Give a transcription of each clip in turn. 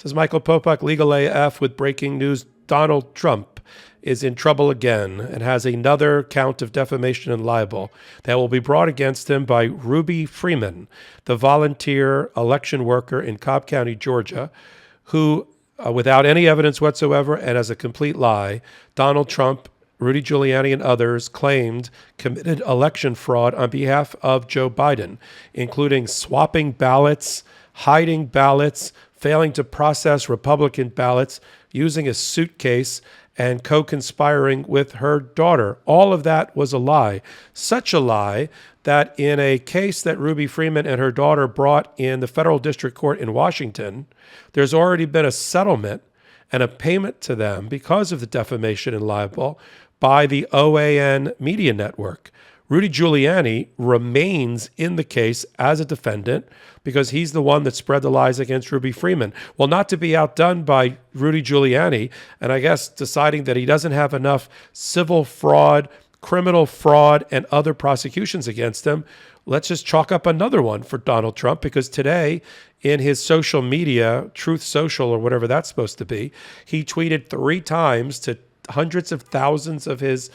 Says Michael Popok, Legal AF, with breaking news. Donald Trump is in trouble again and has another count of defamation and libel that will be brought against him by Ruby Freeman, the volunteer election worker in Cobb County, Georgia, who, without any evidence whatsoever and as a complete lie, Donald Trump, Rudy Giuliani, and others claimed committed election fraud on behalf of Joe Biden, including swapping ballots, hiding ballots, failing to process Republican ballots, using a suitcase, and co-conspiring with her daughter. All of that was a lie. Such a lie that in a case that Ruby Freeman and her daughter brought in the federal district court in Washington, there's already been a settlement and a payment to them because of the defamation and libel by the OAN media network. Rudy Giuliani remains in the case as a defendant because he's the one that spread the lies against Ruby Freeman. Well, not to be outdone by Rudy Giuliani, and I guess deciding that he doesn't have enough civil fraud, criminal fraud, and other prosecutions against him, let's just chalk up another one for Donald Trump, because today in his social media, Truth Social or whatever that's supposed to be, he tweeted 3 times to hundreds of thousands of his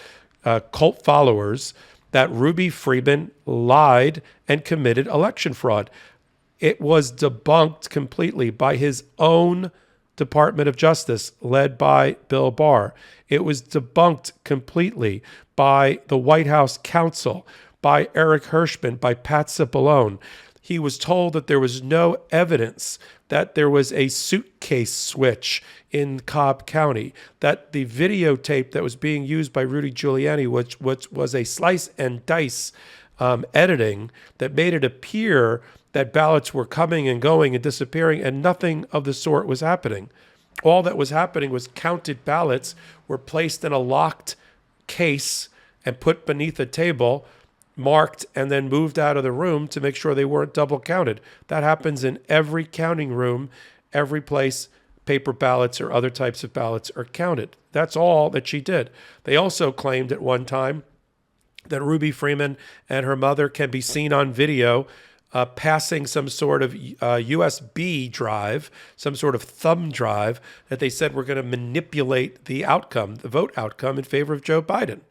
cult followers that Ruby Freeman lied and committed election fraud. It was debunked completely by his own Department of Justice, led by Bill Barr. It was debunked completely by the White House counsel, by Eric Hirschman, by Pat Cipollone. He was told that there was no evidence that there was a suitcase switch in Cobb County, that the videotape that was being used by Rudy Giuliani, which was a slice and dice editing that made it appear that ballots were coming and going and disappearing, and nothing of the sort was happening. All that was happening was counted ballots were placed in a locked case and put beneath a table, marked, and then moved out of the room to make sure they weren't double counted. That happens in every counting room, every place paper ballots or other types of ballots are counted. That's all that she did. They also claimed at one time that Ruby Freeman and her mother can be seen on video passing some sort of USB drive, some sort of thumb drive that they said were going to manipulate the outcome, the vote outcome in favor of Joe Biden.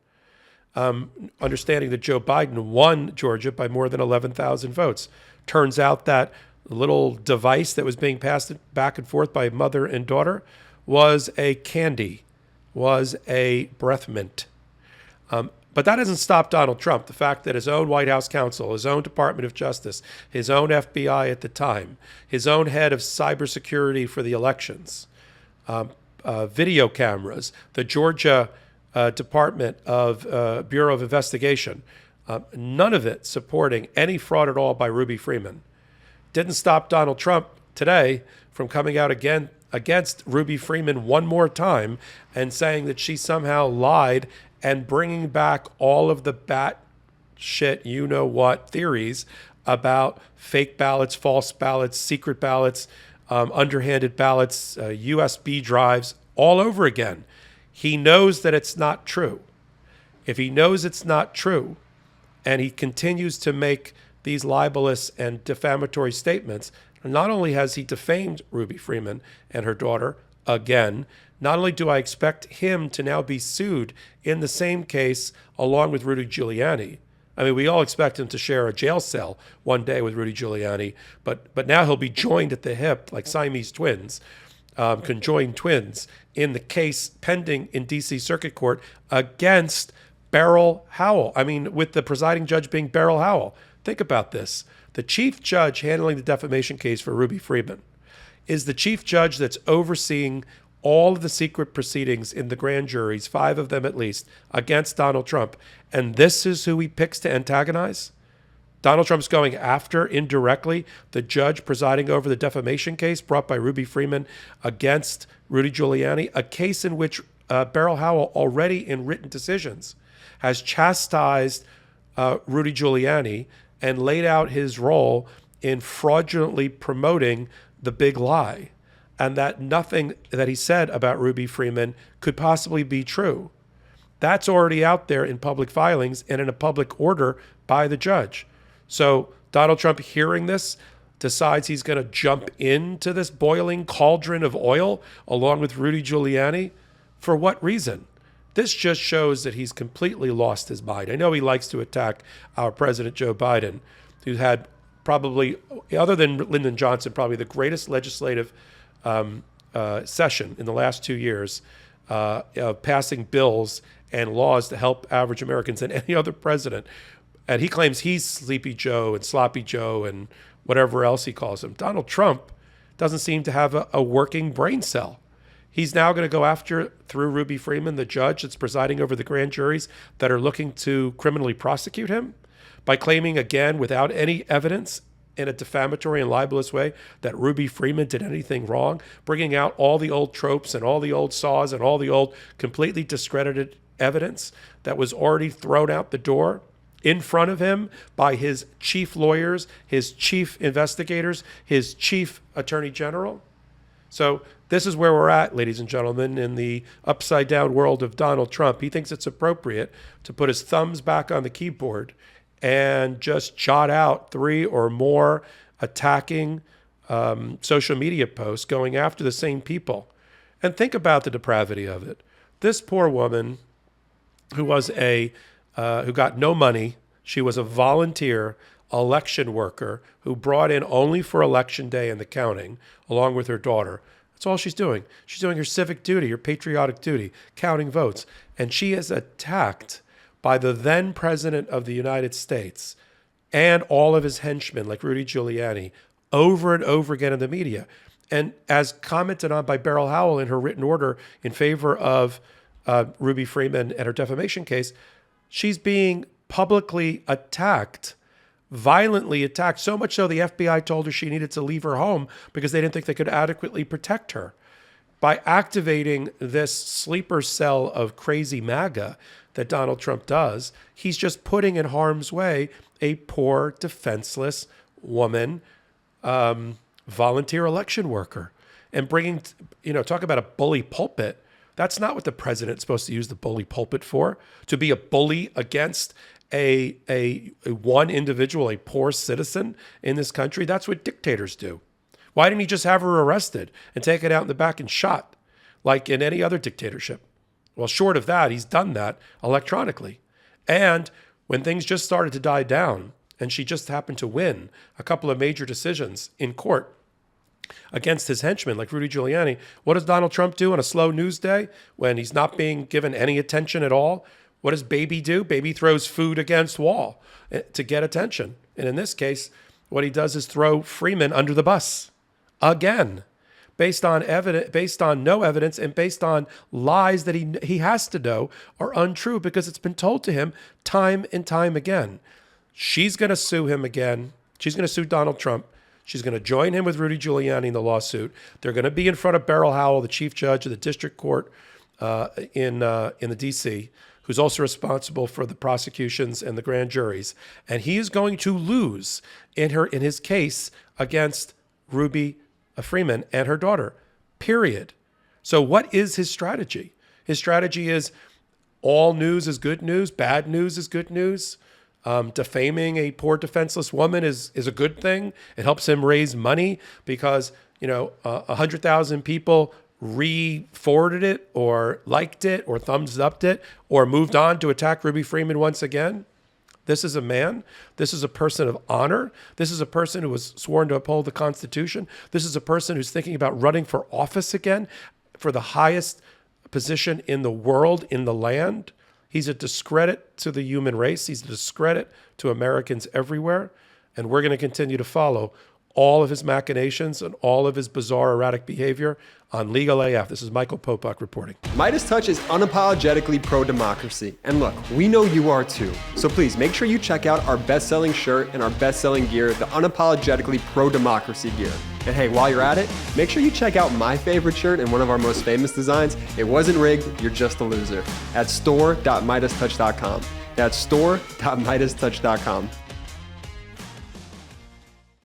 Understanding that Joe Biden won Georgia by more than 11,000 votes. Turns out that little device that was being passed back and forth by mother and daughter was a candy, was a breath mint. But that doesn't stop Donald Trump. The fact that his own White House counsel, his own Department of Justice, his own FBI at the time, his own head of cybersecurity for the elections, video cameras, the Georgia Department of Bureau of Investigation, none of it supporting any fraud at all by Ruby Freeman. Didn't stop Donald Trump today from coming out again against Ruby Freeman one more time and saying that she somehow lied and bringing back all of the batshit you-know-what theories about fake ballots, false ballots, secret ballots, underhanded ballots, USB drives, all over again. He knows that it's not true. If he knows it's not true and he continues to make these libelous and defamatory statements, not only has he defamed Ruby Freeman and her daughter again, not only do I expect him to now be sued in the same case along with Rudy Giuliani. I mean, we all expect him to share a jail cell one day with Rudy Giuliani, but now he'll be joined at the hip like Siamese twins, conjoined twins, in the case pending in D.C. Circuit Court against Beryl Howell. I mean, with the presiding judge being Beryl Howell. Think about this. The chief judge handling the defamation case for Ruby Freeman is the chief judge that's overseeing all of the secret proceedings in the grand juries, 5 of them at least, against Donald Trump. And this is who he picks to antagonize? Donald Trump's going after, indirectly, the judge presiding over the defamation case brought by Ruby Freeman against Rudy Giuliani, a case in which Beryl Howell, already in written decisions, has chastised Rudy Giuliani and laid out his role in fraudulently promoting the big lie, and that nothing that he said about Ruby Freeman could possibly be true. That's already out there in public filings and in a public order by the judge. So Donald Trump hearing this decides he's going to jump into this boiling cauldron of oil along with Rudy Giuliani? For what reason? This just shows that he's completely lost his mind. I know he likes to attack our President Joe Biden, who had probably, other than Lyndon Johnson, probably the greatest legislative session in the last 2 years, passing bills and laws to help average Americans than any other president. And he claims he's Sleepy Joe and Sloppy Joe and whatever else he calls him. Donald Trump doesn't seem to have a working brain cell. He's now going to go after, through Ruby Freeman, the judge that's presiding over the grand juries that are looking to criminally prosecute him, by claiming again, without any evidence, in a defamatory and libelous way, that Ruby Freeman did anything wrong, bringing out all the old tropes and all the old saws and all the old completely discredited evidence that was already thrown out the door in front of him by his chief lawyers, his chief investigators, his chief attorney general. So this is where we're at, ladies and gentlemen, in the upside down world of Donald Trump. He thinks it's appropriate to put his thumbs back on the keyboard and just jot out 3 or more attacking social media posts going after the same people. And think about the depravity of it. This poor woman who was who got no money. She was a volunteer election worker who brought in only for election day and the counting, along with her daughter. That's all she's doing. She's doing her civic duty, her patriotic duty, counting votes. And she is attacked by the then president of the United States and all of his henchmen, like Rudy Giuliani, over and over again in the media. And as commented on by Beryl Howell in her written order in favor of Ruby Freeman and her defamation case, she's being publicly attacked, violently attacked, so much so the FBI told her she needed to leave her home because they didn't think they could adequately protect her. By activating this sleeper cell of crazy MAGA that Donald Trump does, he's just putting in harm's way a poor, defenseless woman, volunteer election worker, and bringing, talk about a bully pulpit. That's not what the president's supposed to use the bully pulpit for, to be a bully against a one individual, a poor citizen in this country. That's what dictators do. Why didn't he just have her arrested and take it out in the back and shot like in any other dictatorship? Well, short of that, he's done that electronically. And when things just started to die down and she just happened to win a couple of major decisions in court against his henchmen like Rudy Giuliani, what does Donald Trump do on a slow news day when he's not being given any attention at all? What does Baby do? Baby throws food against wall to get attention. And in this case, what he does is throw Freeman under the bus again, based on no evidence and based on lies that he has to know are untrue because it's been told to him time and time again. She's going to sue him again. She's going to sue Donald Trump. She's going to join him with Rudy Giuliani in the lawsuit. They're going to be in front of Beryl Howell, the chief judge of the district court in the D.C., who's also responsible for the prosecutions and the grand juries. And he is going to lose in his case against Ruby Freeman and her daughter, period. So what is his strategy? His strategy is all news is good news, bad news is good news. Defaming a poor defenseless woman is a good thing. It helps him raise money because 100,000 people re-forwarded it or liked it or thumbs upped it or moved on to attack Ruby Freeman once again. This is a man. This is a person of honor. This is a person who was sworn to uphold the Constitution. This is a person who's thinking about running for office again for the highest position in the world, in the land. He's a discredit to the human race. He's a discredit to Americans everywhere. And we're going to continue to follow all of his machinations and all of his bizarre, erratic behavior on Legal AF. This is Michael Popok reporting. MeidasTouch is unapologetically pro-democracy. And look, we know you are too. So please make sure you check out our best-selling shirt and our best-selling gear, the unapologetically pro-democracy gear. And hey, while you're at it, make sure you check out my favorite shirt and one of our most famous designs. It wasn't rigged, you're just a loser. At store.meidastouch.com. That's store.meidastouch.com.